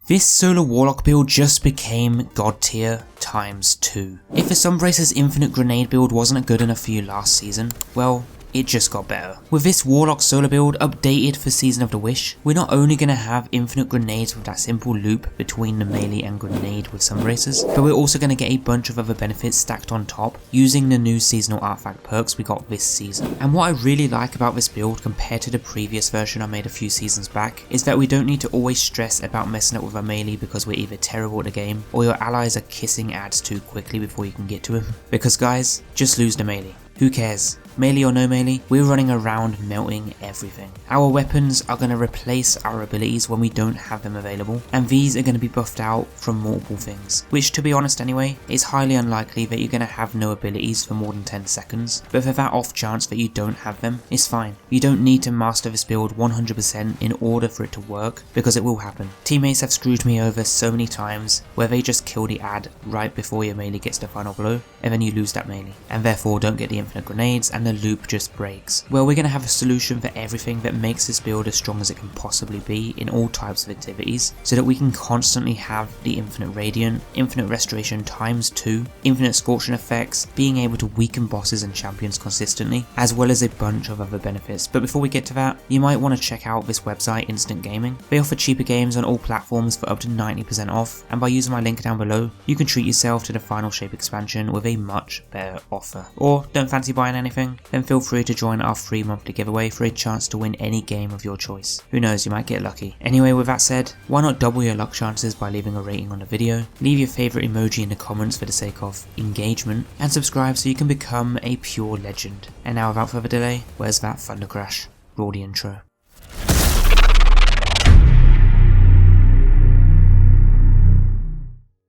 This Solar Warlock build just became god tier times 2. If the Sunbracers Infinite Grenade build wasn't good enough for you last season, well, it just got better. With this Warlock Solar build updated for Season of the Wish, we're not only going to have infinite grenades with that simple loop between the melee and grenade with Sunbracers, but we're also going to get a bunch of other benefits stacked on top using the new seasonal artifact perks we got this season. And what I really like about this build compared to the previous version I made a few seasons back is that we don't need to always stress about messing up with our melee because we're either terrible at the game or your allies are kissing ads too quickly before you can get to him. Because guys, just lose the melee. Who cares? Melee or no melee, we're running around melting everything. Our weapons are going to replace our abilities when we don't have them available, and these are going to be buffed out from multiple things, which to be honest anyway, it's highly unlikely that you're going to have no abilities for more than 10 seconds, but for that off chance that you don't have them, it's fine. You don't need to master this build 100% in order for it to work, because it will happen. Teammates have screwed me over so many times where they just kill the ad right before your melee gets the final blow, and then you lose that melee, and therefore don't get the infinite grenades and the loop just breaks. Well, we're going to have a solution for everything that makes this build as strong as it can possibly be in all types of activities, so that we can constantly have the infinite radiant, infinite restoration times 2, infinite scorching effects, being able to weaken bosses and champions consistently, as well as a bunch of other benefits. But before we get to that, you might want to check out this website, Instant Gaming. They offer cheaper games on all platforms for up to 90% off, and by using my link down below, you can treat yourself to the Final Shape expansion with a much better offer. Or don't fancy buying anything? Then feel free to join our free monthly giveaway for a chance to win any game of your choice. Who knows, you might get lucky. Anyway, with that said, why not double your luck chances by leaving a rating on the video, leave your favourite emoji in the comments for the sake of engagement, and subscribe so you can become a pure legend. And now without further delay, where's that thunder crash? Roll the intro.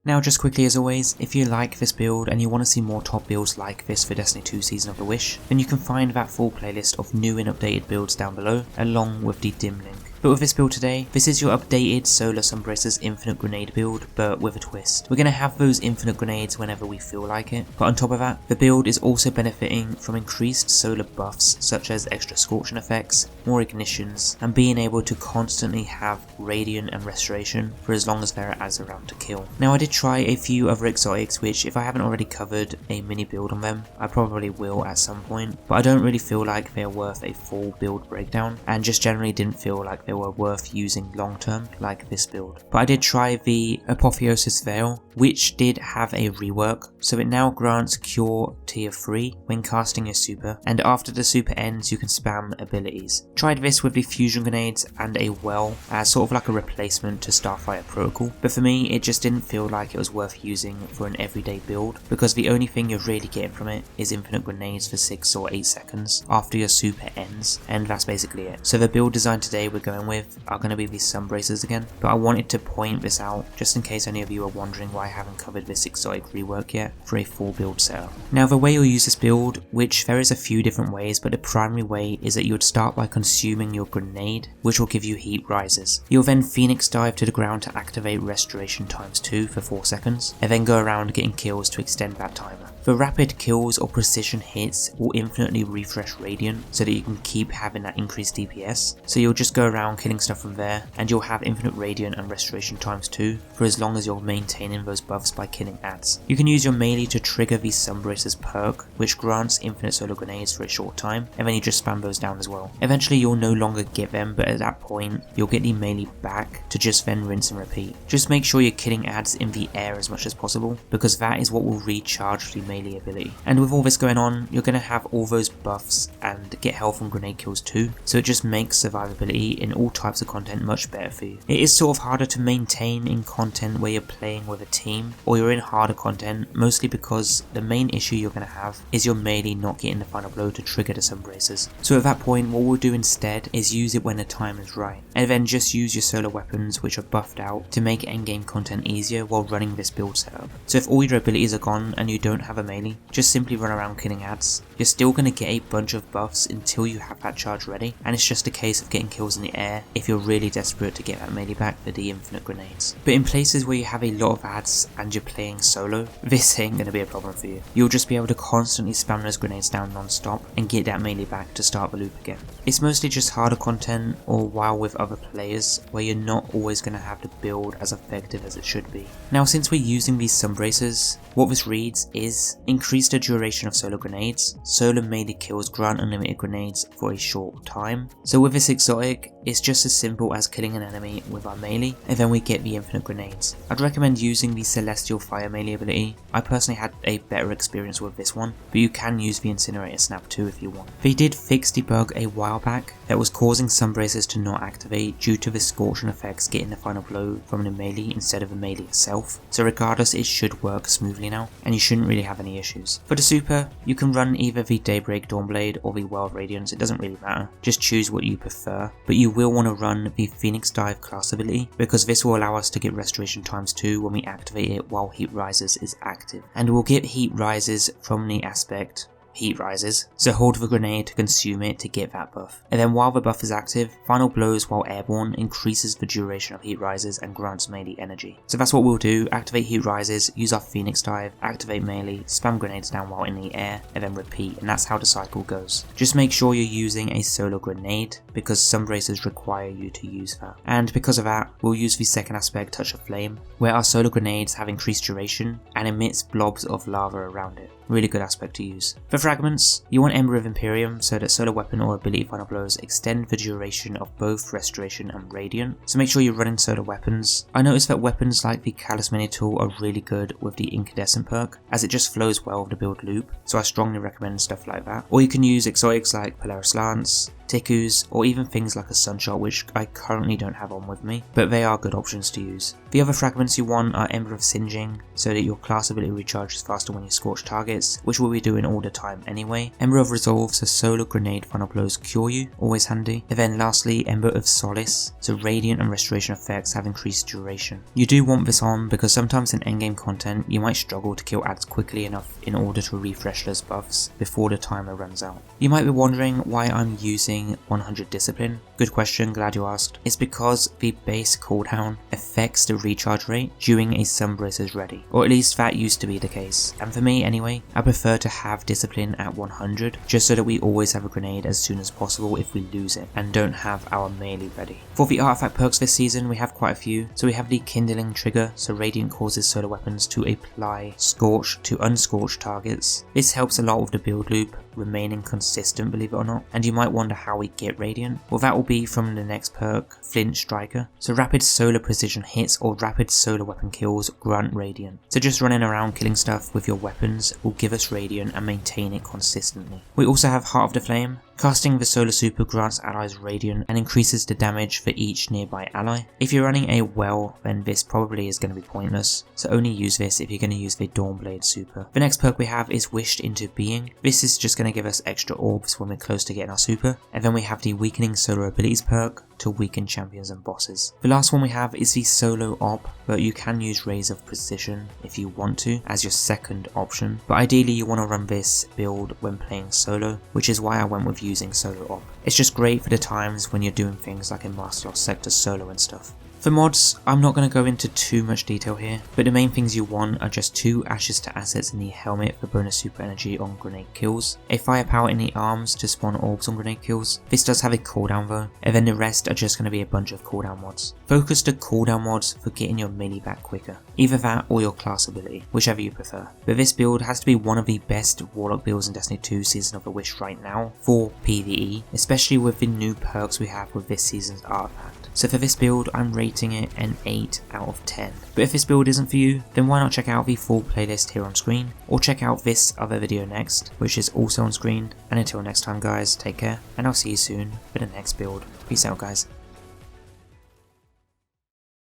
Now just quickly as always, if you like this build and you want to see more top builds like this for Destiny 2 Season of the Wish, then you can find that full playlist of new and updated builds down below, along with the dim link. But with this build today, this is your updated Solar Sunbracers Infinite Grenade build, but with a twist. We're going to have those infinite grenades whenever we feel like it, but on top of that, the build is also benefiting from increased solar buffs such as extra scorching effects, more ignitions, and being able to constantly have radiant and restoration for as long as there are ads around to kill. Now I did try a few other exotics which, if I haven't already covered a mini build on them, I probably will at some point, but I don't really feel like they're worth a full build breakdown, and just generally didn't feel like they were worth using long term like this build. But I did try the Apotheosis Veil, which did have a rework, so it now grants Cure tier 3 when casting your super, and after the super ends you can spam abilities. Tried this with the fusion grenades and a well as sort of like a replacement to Starfire Protocol, but for me it just didn't feel like it was worth using for an everyday build, because the only thing you're really getting from it is infinite grenades for 6 or 8 seconds after your super ends, and that's basically it. So the build design today we're going with are going to be these Sunbracers again, but I wanted to point this out just in case any of you are wondering why I haven't covered this exotic rework yet for a full build setup. Now the way you'll use this build, which there is a few different ways, but the primary way is that you would start by consuming your grenade, which will give you heat rises. You'll then Phoenix dive to the ground to activate restoration times 2 for 4 seconds, and then go around getting kills to extend that timer. The rapid kills or precision hits will infinitely refresh Radiant so that you can keep having that increased DPS, so you'll just go around killing stuff from there, and you'll have infinite Radiant and restoration times 2 for as long as you're maintaining those buffs by killing ads. You can use your melee to trigger the Sunbracers perk, which grants infinite solar grenades for a short time, and then you just spam those down as well. Eventually you'll no longer get them, but at that point you'll get the melee back to just then rinse and repeat. Just make sure you're killing ads in the air as much as possible, because that is what will recharge the melee ability. And with all this going on, you're going to have all those buffs and get health from grenade kills too, so it just makes survivability in all types of content much better for you. It is sort of harder to maintain in content where you're playing with a team, or you're in harder content, mostly because the main issue you're going to have is your melee not getting the final blow to trigger the Sunbracers. So at that point what we'll do instead is use it when the time is right, and then just use your solar weapons which are buffed out to make endgame content easier while running this build setup. So if all your abilities are gone and you don't have have a melee, just simply run around killing ads. You're still going to get a bunch of buffs until you have that charge ready, and it's just a case of getting kills in the air if you're really desperate to get that melee back for the infinite grenades. But in places where you have a lot of ads and you're playing solo, this ain't going to be a problem for you. You'll just be able to constantly spam those grenades down non-stop and get that melee back to start the loop again. It's mostly just harder content or while with other players where you're not always going to have the build as effective as it should be. Now since we're using these Sunbracers, what this reads is increase the duration of solar grenades. Solar melee kills grant unlimited grenades for a short time. So with this exotic, it's just as simple as killing an enemy with our melee and then we get the infinite grenades. I'd recommend using the Celestial Fire melee ability. I personally had a better experience with this one, but you can use the Incinerator Snap too if you want. They did fix the bug a while back that was causing Sunbracers to not activate due to the scorching effects getting the final blow from the melee instead of the melee itself. So regardless, it should work smoothly now and you shouldn't really have any issues. For the super, you can run either the Daybreak Dawnblade or the Wild Radiance, it doesn't really matter, just choose what you prefer, but you will want to run the Phoenix Dive class ability because this will allow us to get restoration ×2 when we activate it while Heat Rises is active, and we'll get Heat Rises from the aspect Heat Rises, so hold the grenade to consume it to get that buff. And then while the buff is active, Final Blows while airborne increases the duration of Heat Rises and grants melee energy. So that's what we'll do, activate Heat Rises, use our Phoenix Dive, activate melee, spam grenades down while in the air, and then repeat, and that's how the cycle goes. Just make sure you're using a solar grenade because Sunbracers require you to use that. And because of that, we'll use the second aspect, Touch of Flame, where our solar grenades have increased duration and emits blobs of lava around it. Really good aspect to use. For fragments, you want Ember of Imperium so that solar weapon or ability final blows extend the duration of both restoration and radiant, so make sure you're running solar weapons. I noticed that weapons like the Callous Mini tool are really good with the incandescent perk as it just flows well with the build loop, so I strongly recommend stuff like that. Or you can use exotics like Polaris Lance, Tikus, or even things like a Sunshot, which I currently don't have on with me, but they are good options to use. The other fragments you want are Ember of Singeing, so that your class ability recharges faster when you scorch targets, which we'll be doing all the time anyway. Ember of Resolve, so solar grenade final blows cure you, always handy. And then lastly, Ember of Solace, so radiant and restoration effects have increased duration. You do want this on because sometimes in endgame content you might struggle to kill ads quickly enough in order to refresh those buffs before the timer runs out. You might be wondering why I'm using 100 discipline. Good question, glad you asked. It's because the base cooldown affects the recharge rate during a Sunbracers ready, or at least that used to be the case, and for me anyway, I prefer to have discipline at 100 just so that we always have a grenade as soon as possible if we lose it and don't have our melee ready. For the artifact perks this season we have quite a few, so we have the Kindling trigger, so radiant causes solar weapons to apply scorch to unscorched targets. This helps a lot with the build loop remaining consistent, believe it or not, and you might wonder how we get radiant. Well, that will be from the next perk, Flint Striker. So rapid solar precision hits or rapid solar weapon kills grant radiant. So just running around killing stuff with your weapons will give us radiant and maintain it consistently. We also have Heart of the Flame. Casting the solar super grants allies radiant and increases the damage for each nearby ally. If you're running a well, then this probably is going to be pointless, so only use this if you're going to use the Dawnblade super. The next perk we have is Wished into Being. This is just going to give us extra orbs when we're close to getting our super, and then we have the Weakening Solar Abilities perk to weaken champions and bosses. The last one we have is the Solo Op, but you can use Rays of Precision if you want to as your second option, but ideally you want to run this build when playing solo, which is why I went with using Solo Op. It's just great for the times when you're doing things like in Master Lost Sector solo and stuff. For mods, I'm not going to go into too much detail here, but the main things you want are just 2 Ashes to Assets in the helmet for bonus super energy on grenade kills, a firepower in the arms to spawn orbs on grenade kills. This does have a cooldown though, and then the rest are just going to be a bunch of cooldown mods. Focus the cooldown mods for getting your melee back quicker, either that or your class ability, whichever you prefer. But this build has to be one of the best Warlock builds in Destiny 2 Season of the Wish right now for PvE, especially with the new perks we have with this season's artifact. So for this build, I'm rating it an 8 out of 10. But if this build isn't for you, then why not check out the full playlist here on screen, or check out this other video next, which is also on screen. And until next time guys, take care, and I'll see you soon for the next build. Peace out guys.